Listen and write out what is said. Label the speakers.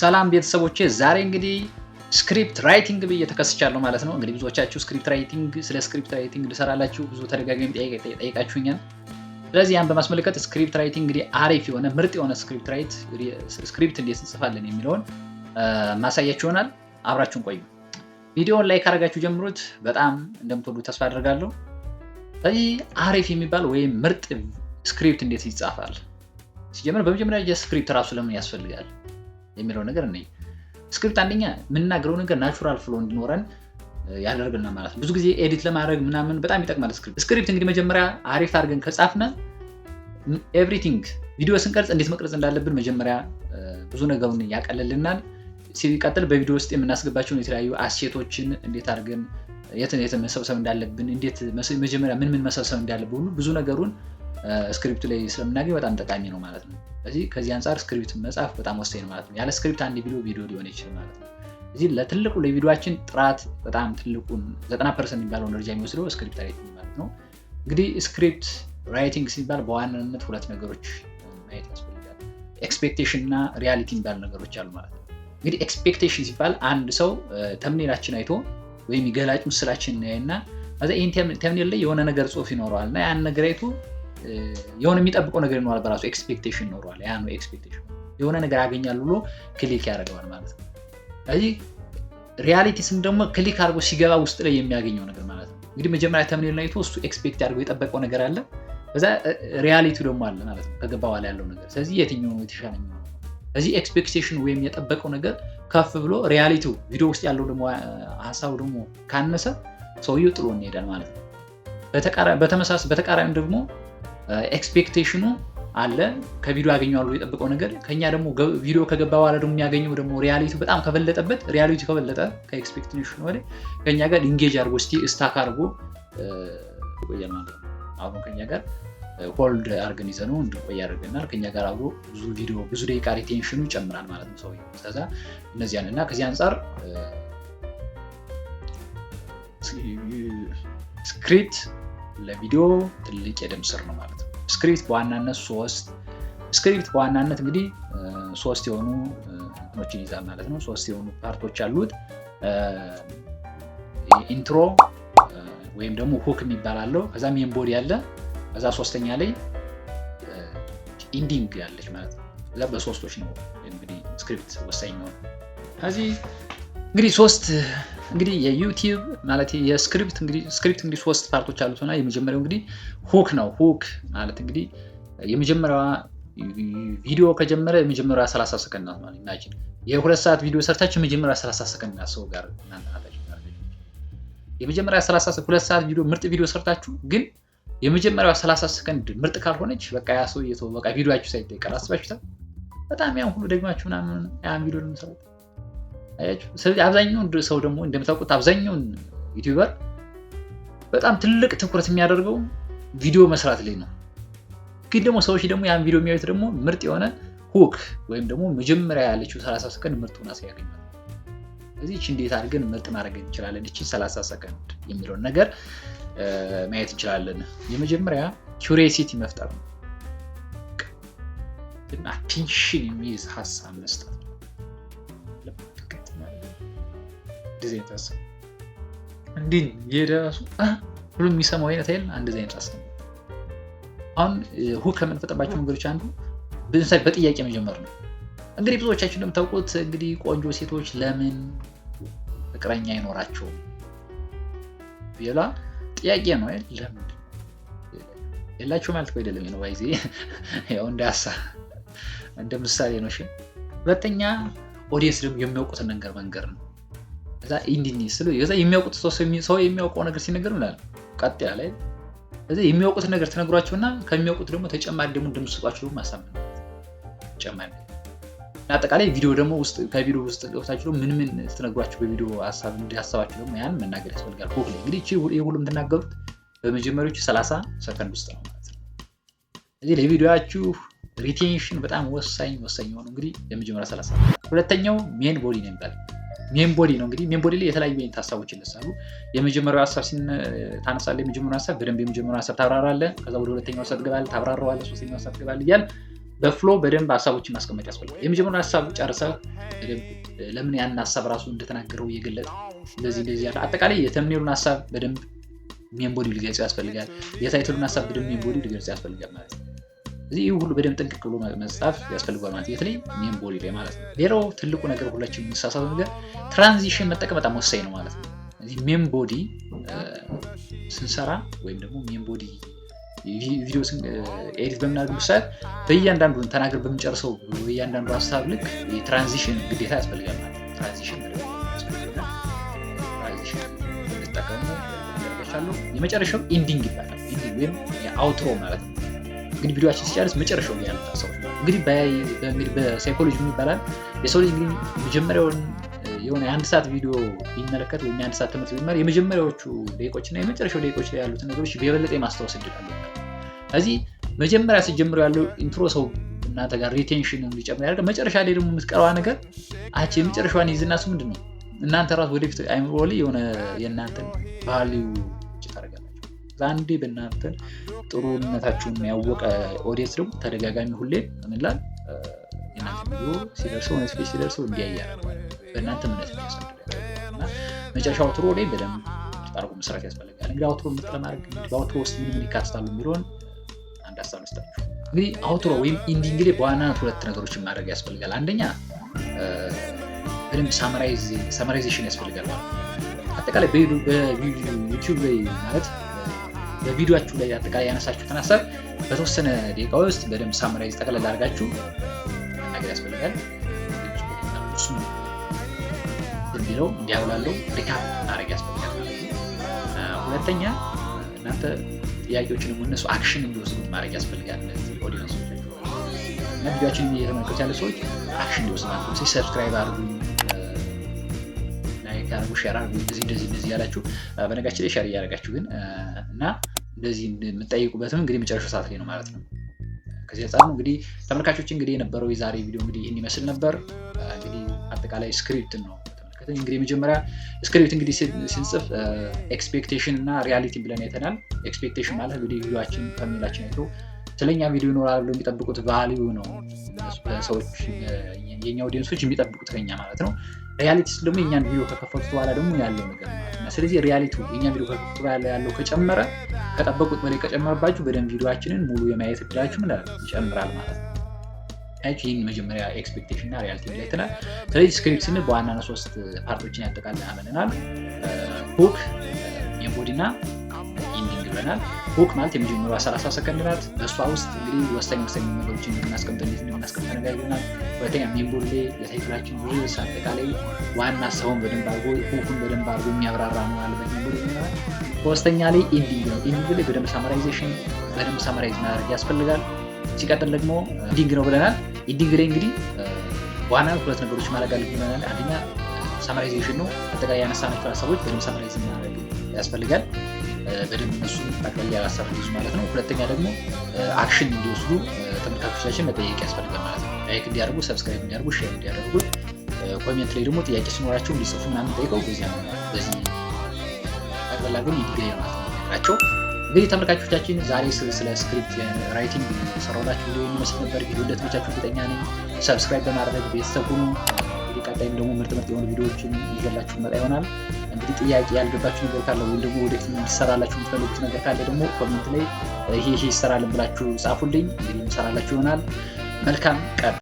Speaker 1: ሰላም ቤተሰቦቼ ዛሬ እንግዲህ ስክሪፕት ራይቲንግ ብዬ ተከስቻለሁ ማለት ነው። እንግዲህ ብዙዎቻችሁ ስክሪፕት ራይቲንግ ልሰራላችሁ ብዙ ተደጋጋሚ ጠይቃችሁኛል። ስለዚህ ያን በማስመልከት ስክሪፕት ራይቲንግ እንግዲህ አሪፍ የሆነ ምርጥ የሆነ ስክሪፕት እንዴት እንጽፋለን የሚለውን ማሳያችሁ ይሆናል። አብራችሁን ቆዩ። ቪዲዮውን ላይክ አድርጋችሁ ጀምሩት። በጣም እንደምትወዱት ተስፋ አደርጋለሁ። ስለዚህ አሪፍ የሚባል ወይም ምርጥ ስክሪፕት እንዴት ይጻፋል? ሲጀምር በመጀመሪያ ስክሪፕት ራሱ ለምን ያስፈልጋል የሚለው ነገር ነው። ስክሪፕት አንደኛ የምንናገረው ነገር ናቹራል ፍሎ እንዲኖረን ያደርግልናል ማለት ነው። ብዙ ጊዜ ኤዲት ለማድረግ ምናምን በጣም ይጠቅማል ስክሪፕት እንግዲህ መጀመሪያ አሪፍ አድርገን ከጻፍነ ኤቭሪቲንግ ቪዲዮ ስንቀርጽ እንዴት መቅረጽ እንዳለብን መጀመሪያ ብዙ ነገሩን ያቀልልናል። ሲቀጥል በቪዲዮ ውስጥ የምናስገባቸውን የተለያዩ አሴቶችን እንዴት አድርገን የት መሰብሰብ እንዳለብን እንዴት መጀመሪያ ምን መሰብሰብ እንዳለብን ሁሉ ብዙ ነገሩን ስክሪፕቱ ላይ ስለምናገኝ በጣም ጠቃሚ ነው ማለት ነው። ስለዚህ ከዚህ አንፃር ስክሪፕት መጻፍ በጣም ወሳኝ ነው ማለት ነው። ያለ ስክሪፕት አንድ ቪዲዮ ሊሆን ይችላል ማለት ነው። እዚህ ለትልቁ ለቪዲዮአችን ጥራት በጣም ትልቁን 90% የሚባለውን ደረጃ የሚወስደው ስክሪፕት ራይቲንግ ማለት ነው። እንግዲህ ስክሪፕት ራይቲንግ ሲባል በዋናነት ሁለት ነገሮች ማየት ያስፈልጋል። ኤክስፔክቴሽን እና ሪያሊቲ የሚባሉ ነገሮች አሉ ማለት ነው። እንግዲህ ኤክስፔክቴሽን ሲባል አንድ ሰው ተምኔላችን አይቶ ወይም ገላጭ ምስላችን እና ከዛ ይሄን ተምኔል ላይ የሆነ ነገር ጽሑፍ ይኖረዋል እና ያን ነገር አይቶ የሆነ የሚጠብቀው ነገር ይኖራል። በራሱ ኤክስፔክቴሽን ይኖረዋል። ያ ነው ኤክስፔክቴሽን። የሆነ ነገር ያገኛል ብሎ ክሊክ ያደርገዋል ማለት ነው። ስለዚህ ሪያሊቲ ስም ደግሞ ክሊክ አድርጎ ሲገባ ውስጥ ላይ የሚያገኘው ነገር ማለት ነው። እንግዲህ መጀመሪያ ተምኔል ላይ እሱ ኤክስፔክት አድርጎ የጠበቀው ነገር አለ፣ በዛ ሪያሊቲው ደግሞ አለ ማለት ነው፣ ከገባ በኋላ ያለው ነገር። ስለዚህ የትኛው ነው የተሻለ ነው? ስለዚህ ኤክስፔክቴሽን ወይም የጠበቀው ነገር ከፍ ብሎ ሪያሊቲው ቪዲዮ ውስጥ ያለው ደግሞ ሀሳቡ ደግሞ ካነሰ ሰውየው ጥሎ እንሄዳል ማለት ነው። በተቃራኒ ደግሞ ኤክስፔክቴሽኑ አለ ከቪዲዮ ያገኘዋል ብሎ የጠበቀው ነገር ከኛ ደግሞ ቪዲዮ ከገባ በኋላ ደግሞ የሚያገኘው ደግሞ ሪያሊቲው በጣም ከበለጠበት ሪያሊቲው ከበለጠ ከኤክስፔክቴሽኑ ወደ ከኛ ጋር ኢንጌጅ አድርጎ ስታክ አድርጎ ይቆያል ማለት ነው። አሁን ከኛ ጋር ሆልድ አድርገን ይዘነው እንድንቆይ ያደርገናል። ከኛ ጋር አብሮ ብዙ ደቂቃ ሪቴንሽኑ ይጨምራል ማለት ነው ሰውዬው። ስለዛ እነዚያን እና ከዚህ አንፃር ስክሪፕት ለቪዲዮ ትልቅ የደም ስር ነው ማለት ነው። ስክሪፕት በዋናነት እንግዲህ ሶስት የሆኑ እንትኖችን ይዛል ማለት ነው። ሶስት የሆኑ ፓርቶች አሉት። ኢንትሮ ወይም ደግሞ ሁክ የሚባል አለው። ከዛ ሜን ቦዲ አለ። ከዛ ሶስተኛ ላይ ኢንዲንግ ያለች ማለት ነው። ከዛ በሶስቶች ነው እንግዲህ ስክሪፕት ወሳኝ ነው። ከዚህ እንግዲህ የዩቲዩብ ማለት የስክሪፕት እንግዲህ ሶስት ፓርቶች አሉትና የመጀመሪያው እንግዲህ ሁክ ነው። ሁክ ማለት እንግዲህ የመጀመሪያዋ ቪዲዮ ከጀመረ የመጀመሪያዋ 30 ሰከንድ ነው ማለት ኢማጂን የ2 ሰዓት ቪዲዮ ሰርታችሁ የመጀመሪያዋ 30 ሰከንድ ሰው ጋር እናንተናታችሁ የመጀመሪያዋ 2 ሰዓት ቪዲዮ ምርጥ ቪዲዮ ሰርታችሁ ግን የመጀመሪያዋ 30 ሰከንድ ምርጥ ካልሆነች በቃ ያ ሰው በቃ ቪዲዮአችሁ ሳይጠይቀር አስባችሁታል። በጣም ያን ሁሉ ደግማችሁ ምናምን ያን ቪዲዮ ለምሰሩት አያችሁ። ስለዚህ አብዛኛው ሰው ደግሞ እንደምታውቁት አብዛኛው ዩቲዩበር በጣም ትልቅ ትኩረት የሚያደርገው ቪዲዮ መስራት ላይ ነው። ግን ደግሞ ሰዎች ደግሞ ያን ቪዲዮ የሚያዩት ደግሞ ምርጥ የሆነ ሁክ ወይም ደግሞ መጀመሪያ ያለችው 30 ሰከንድ ምርጡን ያገኛል። ስለዚህ እንዴት አድርገን ምርጥ ማድረግ እንችላለን እቺ 30 ሰከንድ የሚለውን ነገር ማየት እንችላለን። የመጀመሪያ ኪዩሪዮሲቲ መፍጠር ነው እና አቴንሽን የሚይዝ ሀሳብ መስጠት ነው። ዲዛይንታስ እንዲህ የራሱ ሁሉ የሚሰማው አይነት አይደል? እንደዚህ አይነት ሀሳብ አሁን ሁክ ከምንፈጥርባቸው መንገዶች አንዱ በጥያቄ መጀመር ነው። እንግዲህ ብዙዎቻችሁ እንደምታውቁት እንግዲህ ቆንጆ ሴቶች ለምን ፍቅረኛ አይኖራቸውም ቢላ ጥያቄ ነው አይደል? ለምን የላችሁ ማለት ነው አይደለም ነው ባይዚ ያው እንደ ምሳሌ ነው። እሺ ሁለተኛ ኦዲየንስ ደግሞ የሚያውቁትን ነገር መንገር ነው። እዛ የሚያውቁት ሰው የሚያውቀው ነገር ሲነገር ምናል ቀጥ ያለ እዚህ የሚያውቁት ነገር ተነግሯቸውና ከሚያውቁት ደግሞ ተጨማሪ ደግሞ እንደምትሰጧቸው ደግሞ ማሳመን ተጨማሪ አጠቃላይ ቪዲዮ ደግሞ ከቪዲዮ ውስጥ ገብታችሁ ምን ተነግሯችሁ በቪዲዮ ሐሳብ እንዲያሳባችሁ ደግሞ ያን መናገር ያስፈልጋል። ሁክ ላይ እንግዲህ ሁሉም ተናገሩት በመጀመሪያዎቹ 30 ሰከንድ ውስጥ ነው ማለት ነው። እዚህ ለቪዲዮአችሁ ሪቴንሽን በጣም ወሳኝ ነው። እንግዲህ የመጀመሪያ 30 ሁለተኛው ሜን ቦዲ ነው የሚባለው። ሜን ቦዲ ነው እንግዲህ ሜን ቦዲ ላይ የተለያዩ አይነት ሐሳቦች ይነሳሉ። የመጀመሪያው ሐሳብ ታነሳለህ። የመጀመሪያው ሐሳብ በደንብ የመጀመሪያው ሐሳብ ታብራራለህ። ከዛ ወደ ሁለተኛው ሐሳብ ትገባለህ፣ ታብራራዋለህ። ሶስተኛው ሐሳብ ትገባለህ እያል በፍሎ በደንብ ሀሳቦችን ማስቀመጥ ያስፈልጋል። የመጀመሪያውን ሀሳብ ጨርሰህ በደንብ ለምን ያንን ሀሳብ ራሱ እንደተናገረው እየገለጠ እንደዚህ ያለ አጠቃላይ የተምኔሉን ሀሳብ በደንብ ሜን ቦዲ ሊገልጽ ያስፈልጋል። የታይትሉን ሀሳብ በደንብ ሜን ቦዲ ሊገልጽ ያስፈልጋል ማለት ነው። እዚህ ሁሉ በደንብ ጥንቅቅ ብሎ መጻፍ ያስፈልጋል ማለት የትለይ ሜን ቦዲ ላይ ማለት ነው። ሌላው ትልቁ ነገር ሁላችንም የምንሳሳተው ነገር ትራንዚሽን መጠቀም በጣም ወሳኝ ነው ማለት ነው። እዚህ ሜን ቦዲ ስንሰራ ወይም ደግሞ ሜን ቦዲ ቪዲዮ ኤዲት በምናደርግበት ሰዓት በእያንዳንዱ ተናገር በምንጨርሰው በእያንዳንዱ ሀሳብ ልክ ትራንዚሽን ግዴታ ያስፈልጋል ማለት ነው። ትራንዚሽን እንጠቀሙ ያደርጋቻለሁ። የመጨረሻው ኢንዲንግ ይባላል። ኢንዲንግ ወይም አውትሮ ማለት ነው። እንግዲህ ቪዲዮአችን ሲጨርስ መጨረሻው ላይ ያሉት ሀሳቦች ማለት እንግዲህ በሳይኮሎጂ ምን ይባላል? የሰው ልጅ እንግዲህ መጀመሪያውን የሆነ የአንድ ሰዓት ቪዲዮ ቢመለከት ወይም የአንድ ሰዓት ትምህርት ቢማር የመጀመሪያዎቹ ደቂቆች እና የመጨረሻው ደቂቆች ላይ ያሉትን ነገሮች የበለጠ የማስታወስ እድል አለው። ስለዚህ መጀመሪያ ሲጀምሩ ያለው ኢንትሮ ሰው እናንተ ጋር ሪቴንሽን እንዲጨምር ያደርጋል። መጨረሻ ላይ ደግሞ የምትቀረዋ ነገር የመጨረሻዋን ይዝና እሱ ምንድን ነው እናንተ ራሱ ወደፊት አይምሮ ላይ የሆነ የእናንተን ቫሊዩ ታደርጋላችሁ። አንዴ በእናንተ ጥሩነታችሁን ያወቀ ኦዲየንስ ደግሞ ተደጋጋሚ ሁሌ ምንላል የእናንተ ቪዲዮ ሲደርሰው ኔትፍሊክስ ሲደርሰው እንዲያያል በእናንተ እምነት እንዲያሳድጋል እና መጨረሻ አውትሮ ላይ በደንብ አድርጎ መስራት ያስፈልጋል። እንግዲህ አውትሮ ምርጥ ለማድረግ በአውትሮ ውስጥ ምን ይካተታሉ የሚለውን አንድ ሀሳብ ልስጣችሁ። እንግዲህ አውትሮ ወይም ኢንዲንግ ላይ በዋናነት ሁለት ነገሮችን ማድረግ ያስፈልጋል። አንደኛ በደንብ ሳማራይዜሽን ያስፈልጋል ማለት ነው። አጠቃላይ በዩቲዩብ ላይ ማለት በቪዲዮአችሁ ላይ አጠቃላይ ያነሳችሁትን ሀሳብ በተወሰነ ደቂቃ ውስጥ በደንብ ሳማራይዝ ጠቅለል አድርጋችሁ መናገር ያስፈልጋል። እሱ እንዲለው እንዲያውላለው ሪካፕ ማድረግ ያስፈልጋል ማለት ነው። ሁለተኛ እናንተ ጥያቄዎችን እነሱ አክሽን እንዲወስዱ ማድረግ ያስፈልጋል። እነዚህ ኦዲየንሶች እና ቪዲዮአችንን እየተመለከቱ ያለ ሰዎች አክሽን እንዲወስዱ ማለት ነው። ሰብስክራይብ አድርጉ፣ ላይክ አድርጉ፣ ሼር አድርጉ፣ እንደዚህ ያላችሁ በነጋችን ላይ ሼር እያደረጋችሁ ግን እና እንደዚህ የምትጠይቁበትም እንግዲህ መጨረሻው ሰዓት ላይ ነው ማለት ነው። ከዚህ አንጻር ነው እንግዲህ ተመልካቾች እንግዲህ የነበረው የዛሬ ቪዲዮ እንግዲህ ይህን ይመስል ነበር። እንግዲህ አጠቃላይ ስክሪፕት ነው ተመልከተን። እንግዲህ መጀመሪያ ስክሪፕት እንግዲህ ስንጽፍ ኤክስፔክቴሽን እና ሪያሊቲ ብለን አይተናል። ኤክስፔክቴሽን ማለት እንግዲህ ቪዲዮአችን ተምኔላችን አይቶ ስለኛ ቪዲዮ ይኖራል ብሎ የሚጠብቁት ቫልዩ ነው ሰዎች የኛ ኦዲየንሶች የሚጠብቁት ከኛ ማለት ነው። ሪያሊቲስ ደግሞ የኛን ቪዲዮ ከከፈቱት በኋላ ደግሞ ያለው ነገር ማለት ነው። ስለዚህ ሪያሊቲ የኛ ቪዲዮ ከከፈቱት በኋላ ያለው ከጨመረ ከጠበቁት በላይ ከጨመረባችሁ በደንብ ቪዲዮአችንን ሙሉ የማየት እድላችሁ ምን ይጨምራል ማለት ነው። ይህን መጀመሪያ ኤክስፔክቴሽን እና ሪያሊቲ ላይ አይተናል። ስለዚህ ስክሪፕት ስንል በዋናነት 3 ፓርቶችን ያጠቃልላል አመንናል። ሁክ፣ ሜን ቦዲ እና ኢንዲንግ ብለናል። ሁክ ማለት የመጀመሪያዋ 30 ሰከንድ ናት። በእሷ ውስጥ እንግዲህ ወሳኝ ነገሮችን እንደምናስቀምጥ ነገር ይሆናል። ሁለተኛ ሜን ቦዲ ላይ የታይትላችን ርዕስ አጠቃላይ ዋና ሀሳቡን በደንብ አድርጎ ሁኩን በደንብ አድርጎ የሚያብራራ ነው ያለበት ሜን ቦዲ ይሆናል። ሶስተኛ ላይ ኢንዲንግ ነው። ኢንዲንግ ላይ በደንብ ሳማራይዝ ማድረግ ያስፈልጋል። ሲቀጥል ደግሞ ኢንዲንግ ነው ብለናል። ኢንዲንግ ላይ እንግዲህ በዋናነት ሁለት ነገሮች ማድረግ አለብን ብለናል። አንደኛ ሳማራይዜሽን ነው። አጠቃላይ ያነሳናቸው ሀሳቦች በደንብ ሳማራይዝ ማድረግ ያስፈልጋል። በደንብ እነሱን ጠቅላላ ያላሰብ እንዲይዙ ማለት ነው። ሁለተኛ ደግሞ አክሽን እንዲወስዱ ተመልካቾቻችን መጠየቅ ያስፈልጋል ማለት ነው። ላይክ እንዲያደርጉ፣ ሰብስክራይብ እንዲያደርጉ፣ ሼር እንዲያደርጉ፣ ኮሜንት ላይ ደግሞ ጥያቄ ሲኖራቸው እንዲጽፉ ምናምን ጠይቀው በዚህ ጠቅላላ ግን ይድገኝ ማለት ነው ናቸው። እንግዲህ ተመልካቾቻችን ዛሬ ስለ ስክሪፕት ራይቲንግ ሰራሁላችሁ ቪዲዮ የሚመስል ነበር። ቪዲዮ እንደተመቻችሁ እርግጠኛ ነኝ። ሰብስክራይብ በማድረግ ቤተሰብ ሁኑ። እንግዲህ ቀጣይም ደግሞ ምርጥ የሆኑ ቪዲዮዎችን ይዤላችሁ መጣ ይሆናል። እንግዲህ ጥያቄ ያልገባችሁ ነገር ካለ ወይም ደግሞ ወደፊት እንዲሰራላችሁ የምትፈልጉት ነገር ካለ ደግሞ ኮሜንት ላይ ይሄ ይሰራልን ብላችሁ ጻፉልኝ። እንግዲህ እንሰራላችሁ ይሆናል። መልካም ቀን